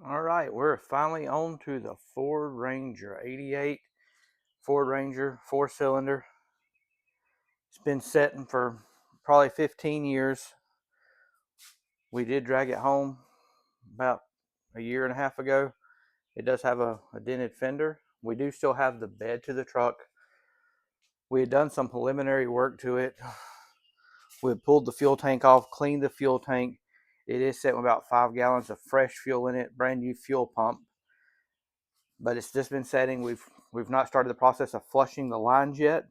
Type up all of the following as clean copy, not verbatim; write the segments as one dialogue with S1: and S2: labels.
S1: All right, we're finally on to the Ford Ranger, 88 Ford Ranger, 4-cylinder. It's been setting for probably 15 years. We did drag it home about a year and a half ago. It does have a dented fender. We do still have the bed to the truck. We had done some preliminary work to it. We had pulled the fuel tank off, cleaned the fuel tank. It is set with about 5 gallons of fresh fuel in it, brand new fuel pump. But it's just been setting. We've not started the process of flushing the lines yet.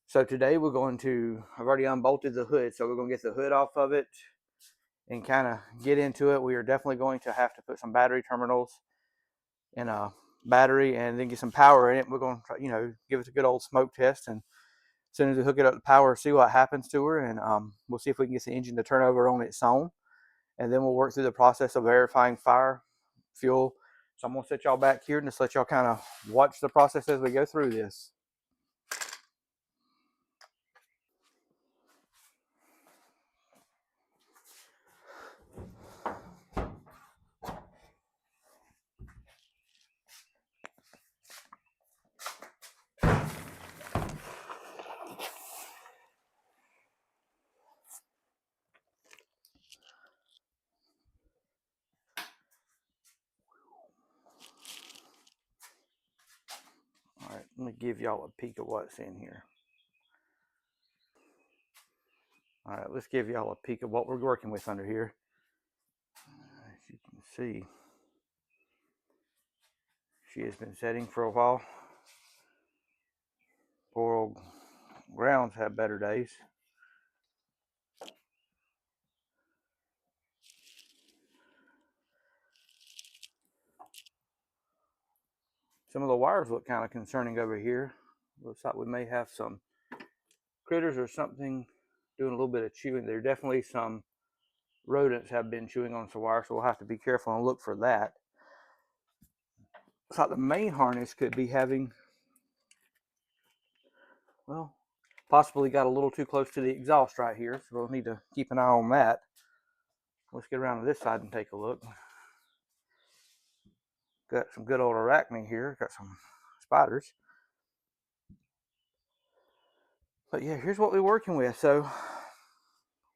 S1: So today we're going to, I've already unbolted the hood, so we're going to get the hood off of it and kind of get into it. We are definitely going to have to put some battery terminals in a battery and then get some power in it. We're going to try, give it a good old smoke test, and as soon as we hook it up to power, see what happens to her, and we'll see if we can get the engine to turn over on its own, and then we'll work through the process of verifying fire, fuel. So I'm going to set y'all back here and just let y'all kind of watch the process as we go through this. All right, let me give y'all a peek of what's in here. All right, let's give y'all a peek of what we're working with under here. As you can see, she has been setting for a while. Poor old grounds have better days. Some of the wires look kind of concerning over here. Looks like we may have some critters or something doing a little bit of chewing. There are definitely some rodents have been chewing on some wire, so we'll have to be careful and look for that. Looks like the main harness could be having, well, possibly got a little too close to the exhaust right here, so we'll need to keep an eye on that. Let's get around to this side and take a look. Got some good old arachne here, got some spiders. But yeah, here's what we're working with. So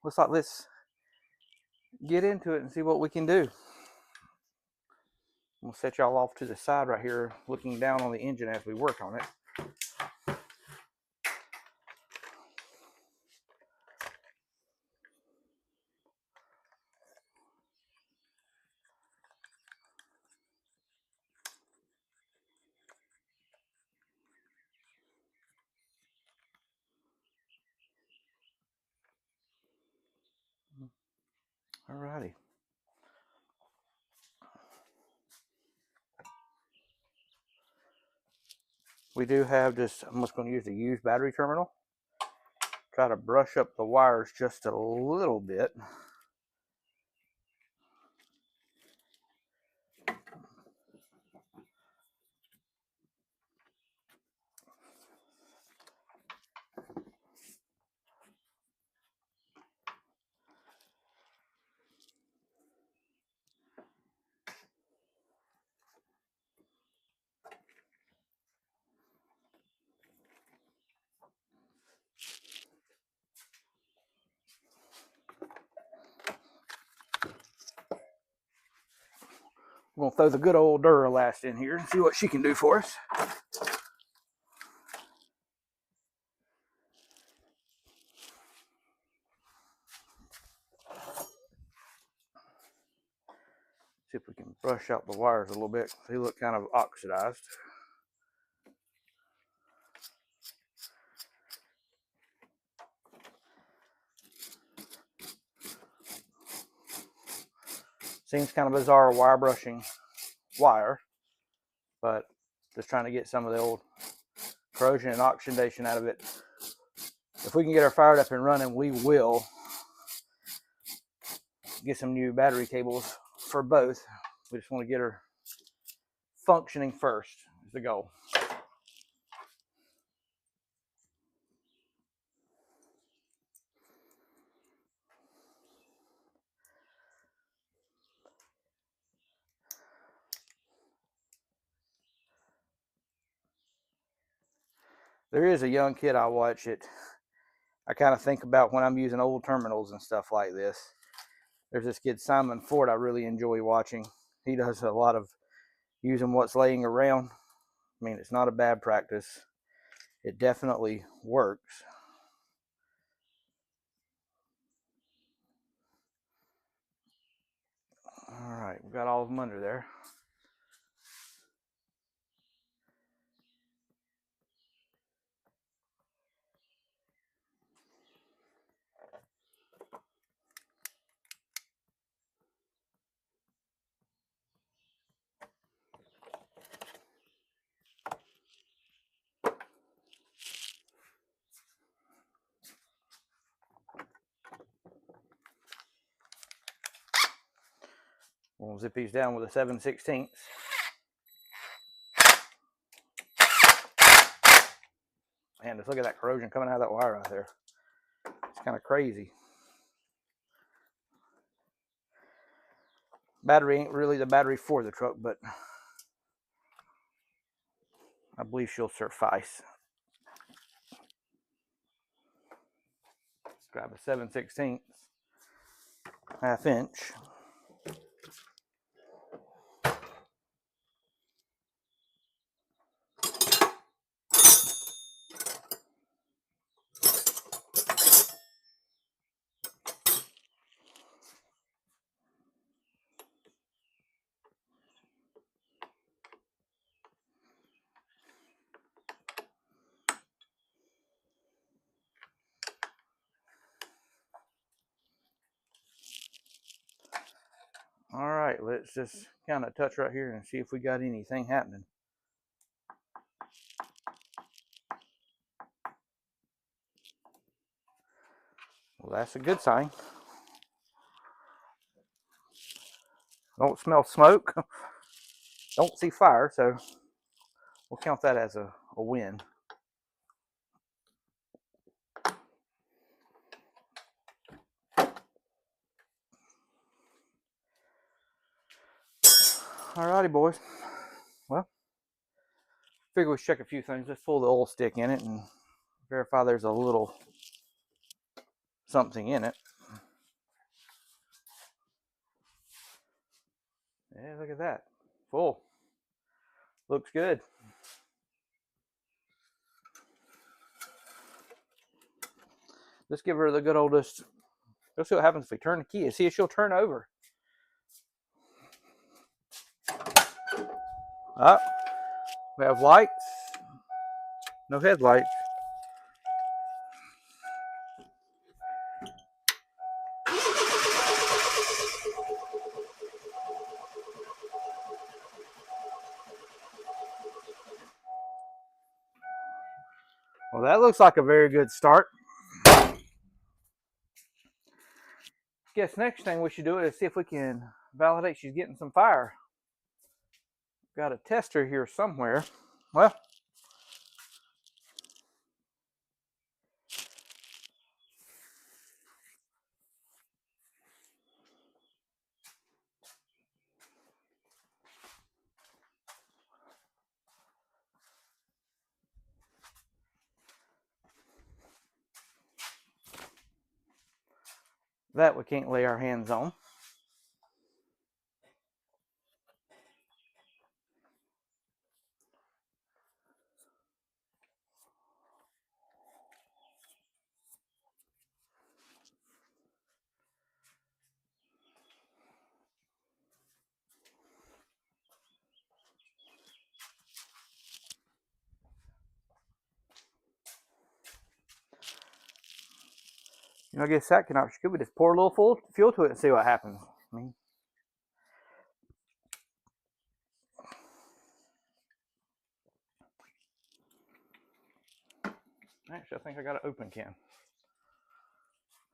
S1: let's get into it and see what we can do. We'll set y'all off to the side right here, looking down on the engine as we work on it. Alrighty. We do have just, I'm just going to use the used battery terminal. Try to brush up the wires just a little bit. We're going to throw the good old Duralast in here and see what she can do for us. See if we can brush out the wires a little bit. They look kind of oxidized. Seems kind of bizarre wire brushing wire, but just trying to get some of the old corrosion and oxidation out of it. If we can get her fired up and running, we will get some new battery cables for both. We just want to get her functioning first is the goal. There is a young kid I watch it. I kind of think about when I'm using old terminals and stuff like this. There's this kid, Simon Ford, I really enjoy watching. He does a lot of using what's laying around. I mean, it's not a bad practice. It definitely works. All right, we've got all of them under there. We'll zip these down with a 7/16. Man, just look at that corrosion coming out of that wire right there. It's kind of crazy. Battery ain't really the battery for the truck, but I believe she'll suffice. Let's grab a 7/16, 1/2 inch. All right, let's just kind of touch right here and see if we got anything happening. Well, that's a good sign. Don't smell smoke. Don't see fire, so we'll count that as a win. Alrighty, boys. Well, figure we should check a few things. Let's pull the oil stick in it and verify there's a little something in it. Yeah, look at that. Full. Looks good. Let's give her the good oldest. Let's see what happens if we turn the key and see if she'll turn over. Ah, we have lights. No headlights. Well, that looks like a very good start. Guess next thing we should do is see if we can validate she's getting some fire. Got a tester here somewhere. Well, that we can't lay our hands on. You know, I guess that can option. Could we just pour a little fuel to it and see what happens? I mean, actually, I think I got an open can.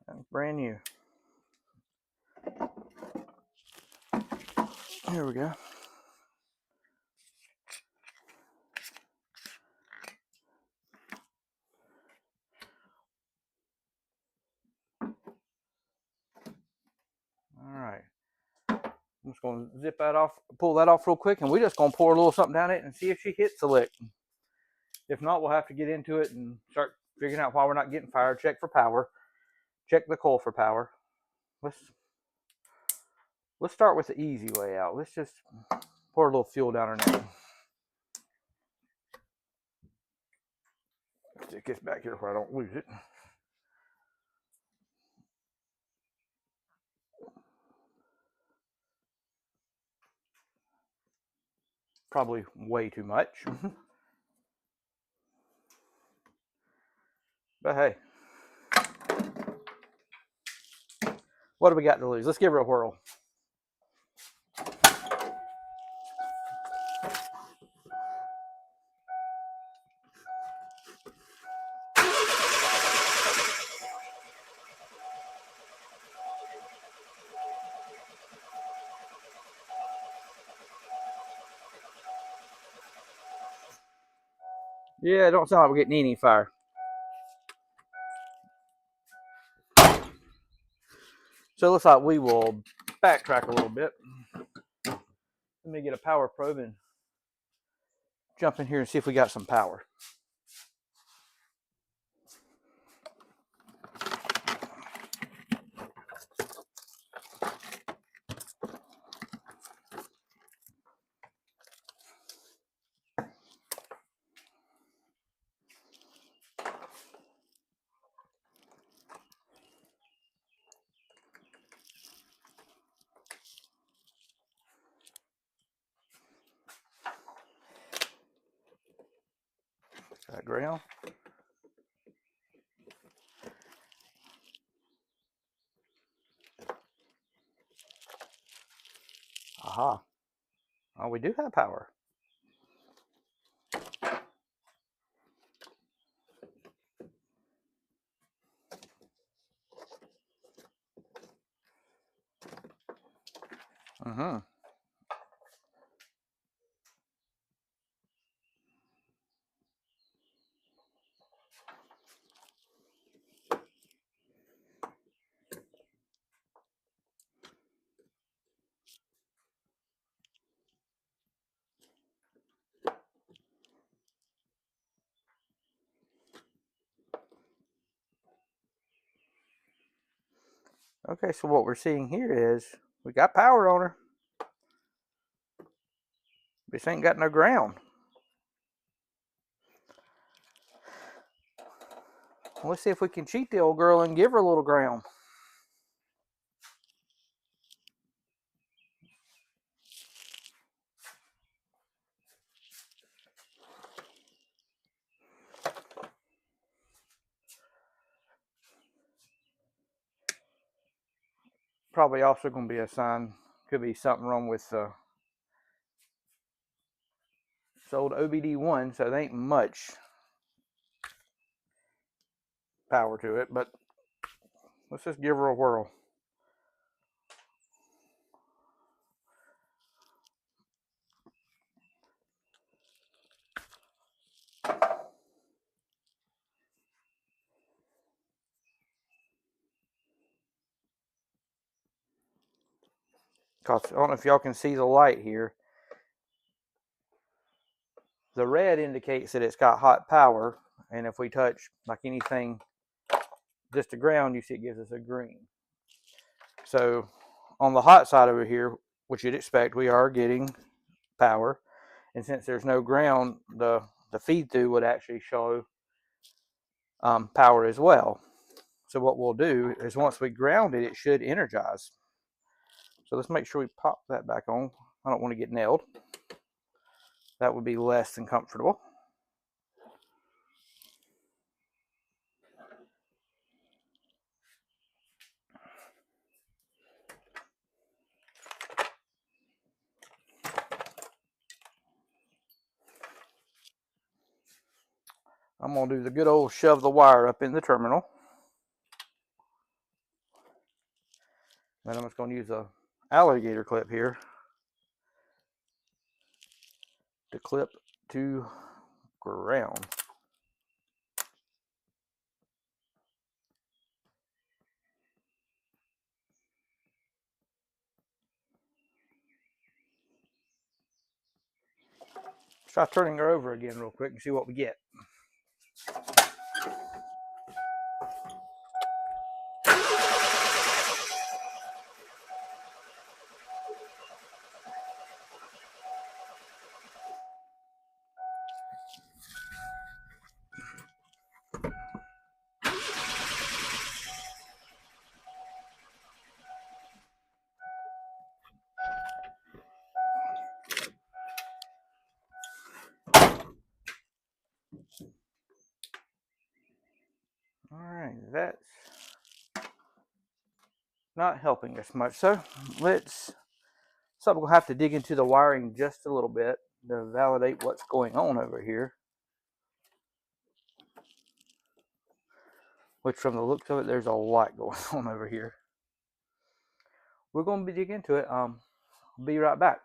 S1: That's brand new. Here we go. All right. I'm just going to zip that off, pull that off real quick, and we're just going to pour a little something down it and see if she hits the lick. If not, we'll have to get into it and start figuring out why we're not getting fire. Check for power. Check the coil for power. Let's start with the easy way out. Let's just pour a little fuel down our neck. Stick this back here where I don't lose it. Probably way too much. But hey, what do we got to lose? Let's give her a whirl. Yeah, it don't sound like we're getting any fire. So it looks like we will backtrack a little bit. Let me get a power probe and jump in here and see if we got some power. That ground. Aha. Oh, we do have power. Mm-hmm. Okay, so what we're seeing here is we got power on her. This ain't got no ground. Let's see if we can cheat the old girl and give her a little ground. Probably also going to be a sign. Could be something wrong with this old OBD1, so there ain't much power to it, but let's just give her a whirl. Cause I don't know if y'all can see the light here. The red indicates that it's got hot power, and if we touch like anything just the ground, you see it gives us a green. So on the hot side over here, which you'd expect, we are getting power, and since there's no ground, the feed through would actually show power as well. So what we'll do is once we ground it, it should energize. So let's make sure we pop that back on. I don't want to get nailed. That would be less than comfortable. I'm going to do the good old shove the wire up in the terminal. Then I'm just going to use a alligator clip here to clip to ground. Let's try turning her over again real quick and see what we get. All right, that's not helping us much. So we'll have to dig into the wiring just a little bit to validate what's going on over here. Which from the looks of it, there's a lot going on over here. We're going to dig into it. I'll be right back.